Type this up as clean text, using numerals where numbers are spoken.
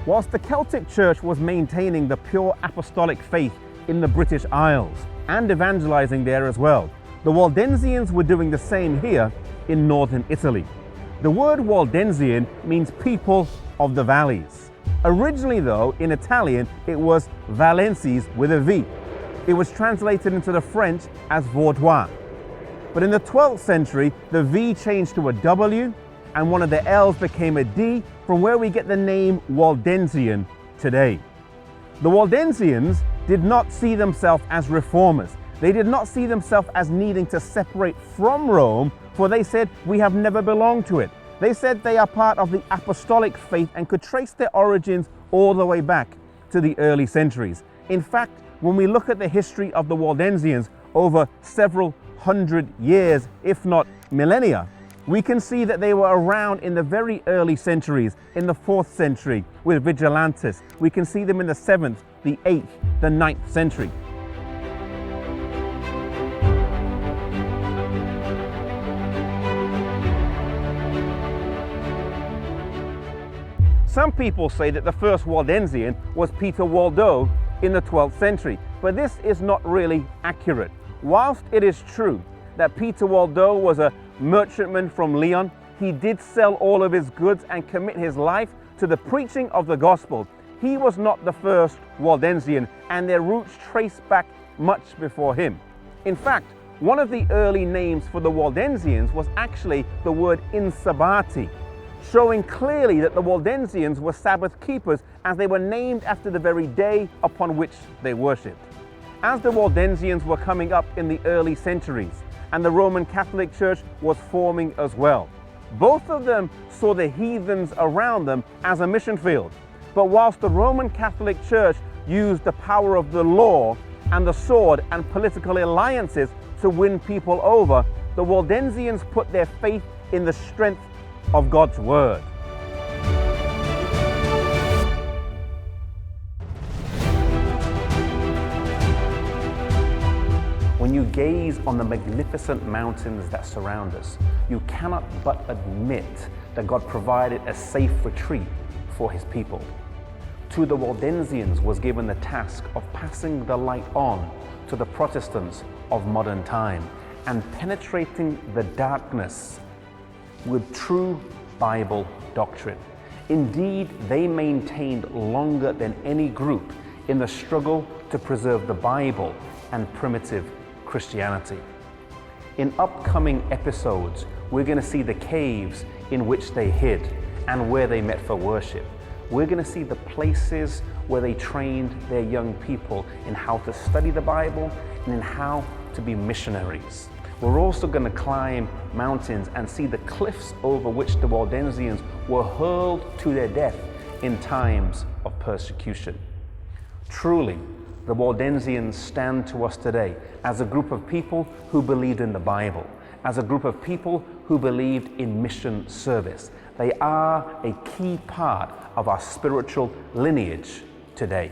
Whilst the Celtic Church was maintaining the pure apostolic faith in the British Isles and evangelizing there as well, the Waldensians were doing the same here in northern Italy. The word Waldensian means people of the valleys. Originally though, in Italian, it was Valenses with a V. It was translated into the French as Vaudois. But in the 12th century, the V changed to a W and one of the L's became a D, from where we get the name Waldensian today. The Waldensians did not see themselves as reformers. They did not see themselves as needing to separate from Rome, for they said, we have never belonged to it. They said they are part of the apostolic faith and could trace their origins all the way back to the early centuries. In fact, when we look at the history of the Waldensians over several hundred years, if not millennia, we can see that they were around in the very early centuries, in the 4th century with Vigilantes. We can see them in the 7th, the 8th, the 9th century. Some people say that the first Waldensian was Peter Waldo in the 12th century, but this is not really accurate. Whilst it is true that Peter Waldo was a merchantman from Lyon, he did sell all of his goods and commit his life to the preaching of the gospel. He was not the first Waldensian, and their roots trace back much before him. In fact, one of the early names for the Waldensians was actually the word insabati, showing clearly that the Waldensians were Sabbath keepers, as they were named after the very day upon which they worshipped. As the Waldensians were coming up in the early centuries, and the Roman Catholic Church was forming as well, both of them saw the heathens around them as a mission field. But whilst the Roman Catholic Church used the power of the law and the sword and political alliances to win people over, the Waldensians put their faith in the strength of God's word. When you gaze on the magnificent mountains that surround us, you cannot but admit that God provided a safe retreat for his people. To the Waldensians was given the task of passing the light on to the Protestants of modern time and penetrating the darkness with true Bible doctrine. Indeed, they maintained longer than any group in the struggle to preserve the Bible and primitive Christianity. In upcoming episodes, we're going to see the caves in which they hid and where they met for worship. We're going to see the places where they trained their young people in how to study the Bible and in how to be missionaries. We're also going to climb mountains and see the cliffs over which the Waldensians were hurled to their death in times of persecution. Truly, the Waldensians stand to us today as a group of people who believed in the Bible, as a group of people who believed in mission service. They are a key part of our spiritual lineage today.